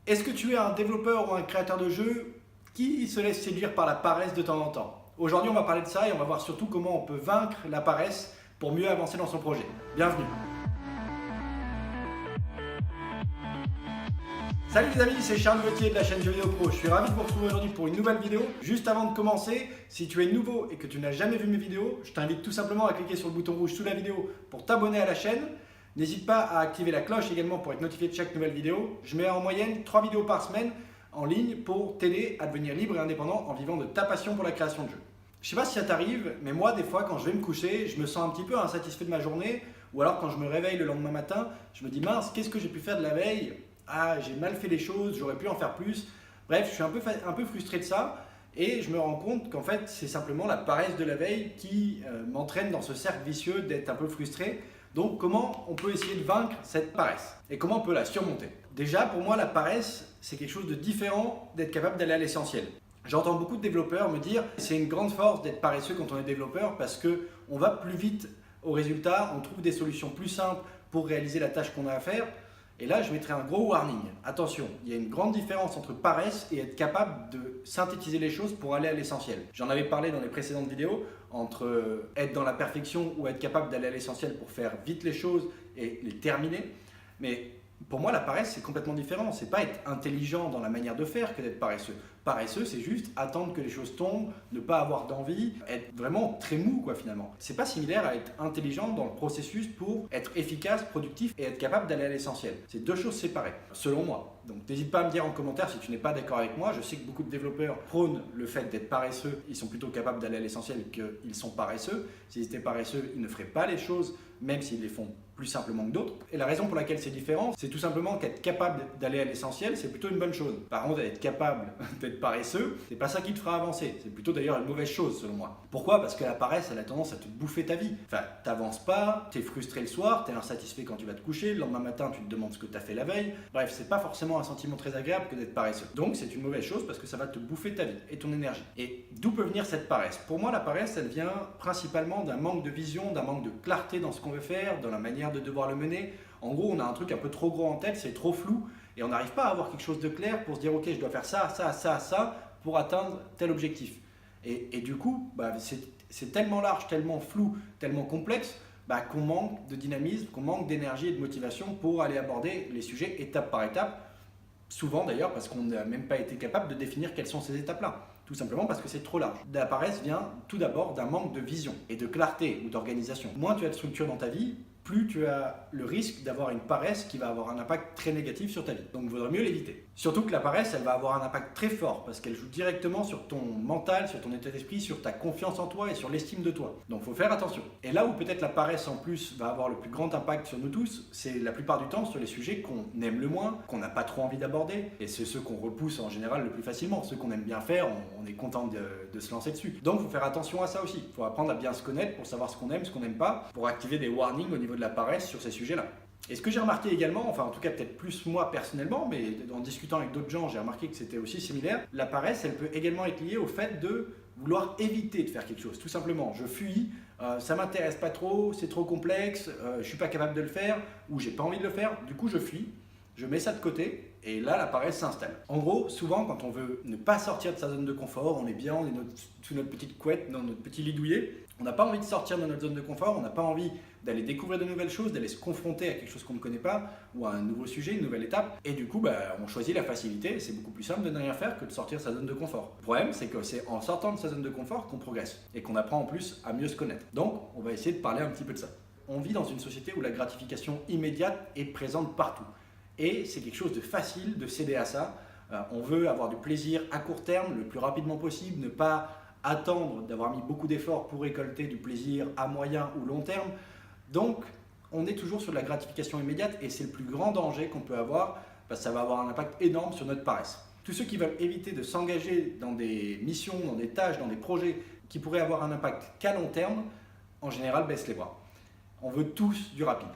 Est-ce que tu es un développeur ou un créateur de jeux qui se laisse séduire par la paresse de temps en temps? Aujourd'hui, on va parler de ça et on va voir surtout comment on peut vaincre la paresse pour mieux avancer dans son projet. Bienvenue! Salut les amis, c'est Charles Gauthier de la chaîne Jeux Vidéo Pro. Je suis ravi de vous retrouver aujourd'hui pour une nouvelle vidéo. Juste avant de commencer, si tu es nouveau et que tu n'as jamais vu mes vidéos, je t'invite tout simplement à cliquer sur le bouton rouge sous la vidéo pour t'abonner à la chaîne. N'hésite pas à activer la cloche également pour être notifié de chaque nouvelle vidéo. Je mets en moyenne 3 vidéos par semaine en ligne pour t'aider à devenir libre et indépendant en vivant de ta passion pour la création de jeux. Je sais pas si ça t'arrive, mais moi des fois quand je vais me coucher, je me sens un petit peu insatisfait de ma journée, ou alors quand je me réveille le lendemain matin, je me dis mince, qu'est-ce que j'ai pu faire de la veille? Ah, j'ai mal fait les choses, j'aurais pu en faire plus. Bref, je suis un peu frustré de ça et je me rends compte qu'en fait c'est simplement la paresse de la veille qui m'entraîne dans ce cercle vicieux d'être un peu frustré. Donc comment on peut essayer de vaincre cette paresse et comment on peut la surmonter? Déjà pour moi la paresse c'est quelque chose de différent d'être capable d'aller à l'essentiel. J'entends beaucoup de développeurs me dire c'est une grande force d'être paresseux quand on est développeur parce qu'on va plus vite au résultat, on trouve des solutions plus simples pour réaliser la tâche qu'on a à faire. Et là, je mettrai un gros warning. Attention, il y a une grande différence entre paresse et être capable de synthétiser les choses pour aller à l'essentiel. J'en avais parlé dans les précédentes vidéos, entre être dans la perfection ou être capable d'aller à l'essentiel pour faire vite les choses et les terminer. Mais pour moi, la paresse, c'est complètement différent. C'est pas être intelligent dans la manière de faire que d'être paresseux. Paresseux, c'est juste attendre que les choses tombent, ne pas avoir d'envie, être vraiment très mou quoi finalement. C'est pas similaire à être intelligent dans le processus pour être efficace, productif et être capable d'aller à l'essentiel. C'est deux choses séparées, selon moi. Donc n'hésite pas à me dire en commentaire si tu n'es pas d'accord avec moi. Je sais que beaucoup de développeurs prônent le fait d'être paresseux. Ils sont plutôt capables d'aller à l'essentiel qu'ils sont paresseux. S'ils étaient paresseux, ils ne feraient pas les choses, même s'ils les font plus simplement que d'autres. Et la raison pour laquelle c'est différent, c'est tout simplement qu'être capable d'aller à l'essentiel, c'est plutôt une bonne chose. Par contre, être capable d'être paresseux, c'est pas ça qui te fera avancer. C'est plutôt d'ailleurs une mauvaise chose selon moi. Pourquoi? Parce que la paresse, elle a tendance à te bouffer ta vie. Enfin, t'avances pas, t'es frustré le soir, t'es insatisfait quand tu vas te coucher, le lendemain matin, tu te demandes ce que t'as fait la veille. Bref, c'est pas forcément un sentiment très agréable que d'être paresseux. Donc, c'est une mauvaise chose parce que ça va te bouffer ta vie et ton énergie. Et d'où peut venir cette paresse? Pour moi, la paresse, elle vient principalement d'un manque de vision, d'un manque de clarté dans ce qu'on veut faire, dans la manière de devoir le mener. En gros, on a un truc un peu trop gros en tête, c'est trop flou et on n'arrive pas à avoir quelque chose de clair pour se dire ok, je dois faire ça, ça, ça, ça pour atteindre tel objectif. Et du coup, c'est tellement large, tellement flou, tellement complexe qu'on manque de dynamisme, qu'on manque d'énergie et de motivation pour aller aborder les sujets étape par étape. Souvent d'ailleurs parce qu'on n'a même pas été capable de définir quelles sont ces étapes-là. Tout simplement parce que c'est trop large. La paresse vient tout d'abord d'un manque de vision et de clarté ou d'organisation. Moins tu as de structure dans ta vie, plus tu as le risque d'avoir une paresse qui va avoir un impact très négatif sur ta vie. Donc il vaudrait mieux l'éviter. Surtout que la paresse, elle va avoir un impact très fort parce qu'elle joue directement sur ton mental, sur ton état d'esprit, sur ta confiance en toi et sur l'estime de toi. Donc il faut faire attention. Et là où peut-être la paresse en plus va avoir le plus grand impact sur nous tous, c'est la plupart du temps sur les sujets qu'on aime le moins, qu'on n'a pas trop envie d'aborder. Et c'est ceux qu'on repousse en général le plus facilement. Ceux qu'on aime bien faire, on est content de se lancer dessus. Donc il faut faire attention à ça aussi. Il faut apprendre à bien se connaître pour savoir ce qu'on aime, ce qu'on n'aime pas, pour activer des warnings au niveau de la paresse sur ces sujets-là. Et ce que j'ai remarqué également, enfin en tout cas peut-être plus moi personnellement, mais en discutant avec d'autres gens, j'ai remarqué que c'était aussi similaire, la paresse, elle peut également être liée au fait de vouloir éviter de faire quelque chose. Tout simplement, je fuis, ça m'intéresse pas trop, c'est trop complexe, je suis pas capable de le faire, ou j'ai pas envie de le faire, du coup je fuis, je mets ça de côté, et là la paresse s'installe. En gros, souvent quand on veut ne pas sortir de sa zone de confort, on est bien, on est sous notre petite couette, dans notre petit lit douillet, on n'a pas envie de sortir de notre zone de confort, on n'a pas envie d'aller découvrir de nouvelles choses, d'aller se confronter à quelque chose qu'on ne connaît pas, ou à un nouveau sujet, une nouvelle étape, et du coup on choisit la facilité, c'est beaucoup plus simple de ne rien faire que de sortir de sa zone de confort. Le problème c'est que c'est en sortant de sa zone de confort qu'on progresse, et qu'on apprend en plus à mieux se connaître. Donc on va essayer de parler un petit peu de ça. On vit dans une société où la gratification immédiate est présente partout, et c'est quelque chose de facile de céder à ça. On veut avoir du plaisir à court terme, le plus rapidement possible, ne pas attendre d'avoir mis beaucoup d'efforts pour récolter du plaisir à moyen ou long terme. Donc, on est toujours sur de la gratification immédiate et c'est le plus grand danger qu'on peut avoir parce que ça va avoir un impact énorme sur notre paresse. Tous ceux qui veulent éviter de s'engager dans des missions, dans des tâches, dans des projets qui pourraient avoir un impact qu'à long terme, en général baissent les bras. On veut tous du rapide.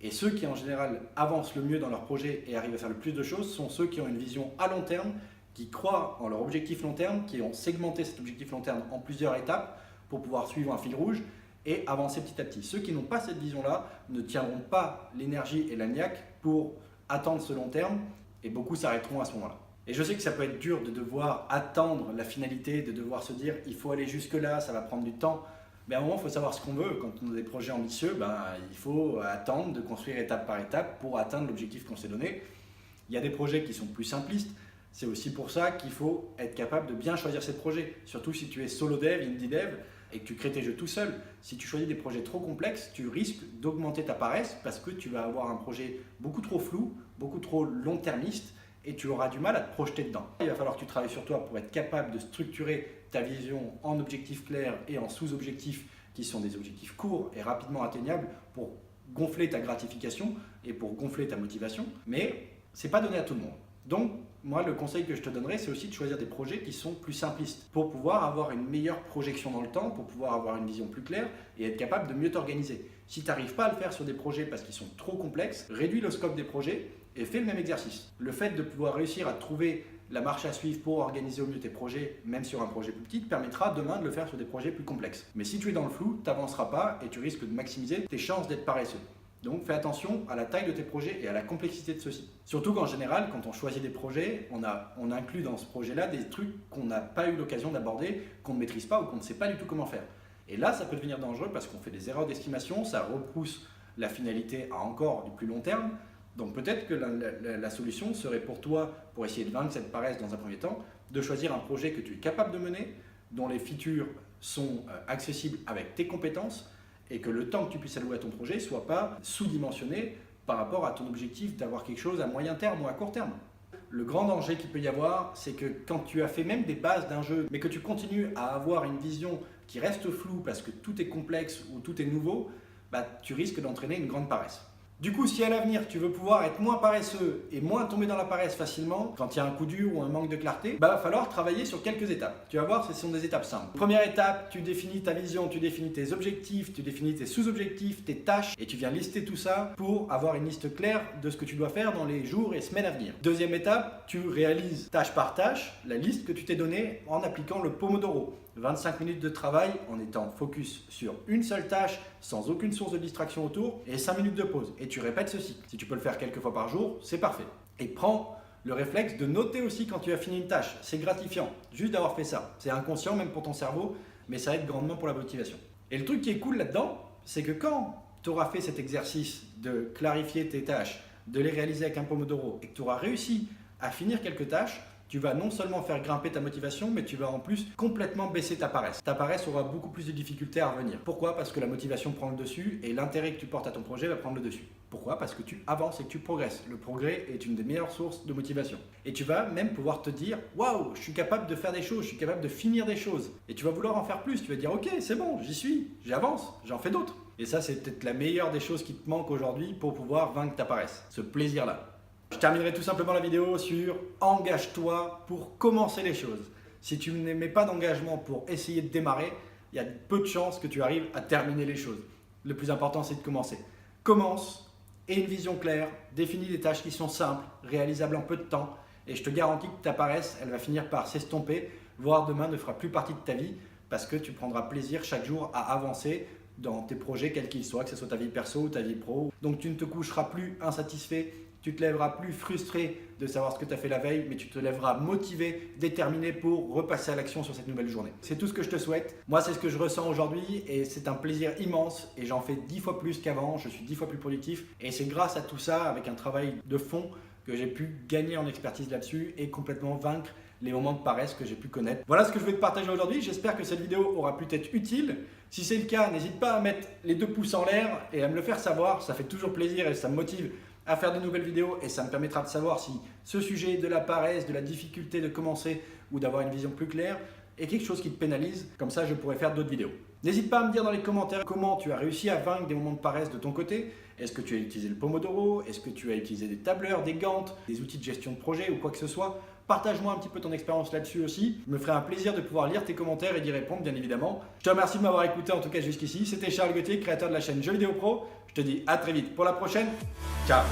Et ceux qui en général avancent le mieux dans leur projet et arrivent à faire le plus de choses sont ceux qui ont une vision à long terme, qui croient en leur objectif long terme, qui ont segmenté cet objectif long terme en plusieurs étapes pour pouvoir suivre un fil rouge et avancer petit à petit. Ceux qui n'ont pas cette vision-là ne tiendront pas l'énergie et la niaque pour attendre ce long terme Et beaucoup s'arrêteront à ce moment-là. Et je sais que ça peut être dur de devoir attendre la finalité, de devoir se dire il faut aller jusque-là, ça va prendre du temps. Mais à un moment, il faut savoir ce qu'on veut. Quand on a des projets ambitieux, il faut attendre de construire étape par étape pour atteindre l'objectif qu'on s'est donné. Il y a des projets qui sont plus simplistes. C'est aussi pour ça qu'il faut être capable de bien choisir ses projets. Surtout si tu es solo dev, indie dev et que tu crées tes jeux tout seul. Si tu choisis des projets trop complexes, tu risques d'augmenter ta paresse parce que tu vas avoir un projet beaucoup trop flou, beaucoup trop long-termiste et tu auras du mal à te projeter dedans. Il va falloir que tu travailles sur toi pour être capable de structurer ta vision en objectifs clairs et en sous-objectifs qui sont des objectifs courts et rapidement atteignables pour gonfler ta gratification et pour gonfler ta motivation. Mais ce n'est pas donné à tout le monde. Donc, moi, le conseil que je te donnerais, c'est aussi de choisir des projets qui sont plus simplistes pour pouvoir avoir une meilleure projection dans le temps, pour pouvoir avoir une vision plus claire et être capable de mieux t'organiser. Si tu n'arrives pas à le faire sur des projets parce qu'ils sont trop complexes, réduis le scope des projets et fais le même exercice. Le fait de pouvoir réussir à trouver la marche à suivre pour organiser au mieux tes projets, même sur un projet plus petit, te permettra demain de le faire sur des projets plus complexes. Mais si tu es dans le flou, tu n'avanceras pas et tu risques de maximiser tes chances d'être paresseux. Donc fais attention à la taille de tes projets et à la complexité de ceux-ci. Surtout qu'en général, quand on choisit des projets, on inclut dans ce projet-là des trucs qu'on n'a pas eu l'occasion d'aborder, qu'on ne maîtrise pas ou qu'on ne sait pas du tout comment faire. Et là, ça peut devenir dangereux parce qu'on fait des erreurs d'estimation, ça repousse la finalité à encore du plus long terme. Donc peut-être que la solution serait pour toi, pour essayer de vaincre cette paresse dans un premier temps, de choisir un projet que tu es capable de mener, dont les features sont accessibles avec tes compétences, et que le temps que tu puisses allouer à ton projet ne soit pas sous-dimensionné par rapport à ton objectif d'avoir quelque chose à moyen terme ou à court terme. Le grand danger qu'il peut y avoir, c'est que quand tu as fait même des bases d'un jeu, mais que tu continues à avoir une vision qui reste floue parce que tout est complexe ou tout est nouveau, tu risques d'entraîner une grande paresse. Du coup, si à l'avenir tu veux pouvoir être moins paresseux et moins tomber dans la paresse facilement, quand il y a un coup dur ou un manque de clarté, va falloir travailler sur quelques étapes. Tu vas voir, ce sont des étapes simples. Première étape, tu définis ta vision, tu définis tes objectifs, tu définis tes sous-objectifs, tes tâches et tu viens lister tout ça pour avoir une liste claire de ce que tu dois faire dans les jours et semaines à venir. Deuxième étape, tu réalises tâche par tâche la liste que tu t'es donnée en appliquant le Pomodoro. 25 minutes de travail en étant focus sur une seule tâche sans aucune source de distraction autour et 5 minutes de pause. Et tu répètes ceci. Si tu peux le faire quelques fois par jour, c'est parfait. Et prends le réflexe de noter aussi quand tu as fini une tâche. C'est gratifiant, juste d'avoir fait ça. C'est inconscient même pour ton cerveau, mais ça aide grandement pour la motivation. Et le truc qui est cool là-dedans, c'est que quand tu auras fait cet exercice de clarifier tes tâches, de les réaliser avec un Pomodoro et que tu auras réussi à finir quelques tâches, tu vas non seulement faire grimper ta motivation, mais tu vas en plus complètement baisser ta paresse. Ta paresse aura beaucoup plus de difficultés à revenir. Pourquoi? Parce que la motivation prend le dessus et l'intérêt que tu portes à ton projet va prendre le dessus. Pourquoi? Parce que tu avances et que tu progresses. Le progrès est une des meilleures sources de motivation. Et tu vas même pouvoir te dire « Waouh, je suis capable de faire des choses, je suis capable de finir des choses. » Et tu vas vouloir en faire plus. Tu vas dire « Ok, c'est bon, j'y suis, j'avance, j'en fais d'autres. » Et ça, c'est peut-être la meilleure des choses qui te manque aujourd'hui pour pouvoir vaincre ta paresse. Ce plaisir-là. Je terminerai tout simplement la vidéo sur engage-toi pour commencer les choses. Si tu ne mets pas d'engagement pour essayer de démarrer, il y a peu de chances que tu arrives à terminer les choses. Le plus important, c'est de commencer. Commence, aie une vision claire, définis des tâches qui sont simples, réalisables en peu de temps et je te garantis que ta paresse, elle va finir par s'estomper, voire demain ne fera plus partie de ta vie parce que tu prendras plaisir chaque jour à avancer dans tes projets, quels qu'ils soient, que ce soit ta vie perso ou ta vie pro. Donc tu ne te coucheras plus insatisfait. Tu te lèveras plus frustré de savoir ce que tu as fait la veille, mais tu te lèveras motivé, déterminé pour repasser à l'action sur cette nouvelle journée. C'est tout ce que je te souhaite. Moi, c'est ce que je ressens aujourd'hui et c'est un plaisir immense et j'en fais 10 fois plus qu'avant. Je suis 10 fois plus productif et c'est grâce à tout ça, avec un travail de fond, que j'ai pu gagner en expertise là-dessus et complètement vaincre les moments de paresse que j'ai pu connaître. Voilà ce que je voulais te partager aujourd'hui. J'espère que cette vidéo aura pu t'être utile. Si c'est le cas, n'hésite pas à mettre les 2 pouces en l'air et à me le faire savoir. Ça fait toujours plaisir et ça me motive à faire de nouvelles vidéos et ça me permettra de savoir si ce sujet de la paresse, de la difficulté de commencer ou d'avoir une vision plus claire est quelque chose qui te pénalise. Comme ça, je pourrais faire d'autres vidéos. N'hésite pas à me dire dans les commentaires comment tu as réussi à vaincre des moments de paresse de ton côté. Est-ce que tu as utilisé le Pomodoro? Est-ce que tu as utilisé des tableurs, des Gantt, des outils de gestion de projet ou quoi que ce soit? Partage-moi un petit peu ton expérience là-dessus aussi. Je me ferai un plaisir de pouvoir lire tes commentaires et d'y répondre, bien évidemment. Je te remercie de m'avoir écouté en tout cas jusqu'ici. C'était Charles Gauthier, créateur de la chaîne Jeux Vidéo Pro. Je te dis à très vite pour la prochaine. Ciao!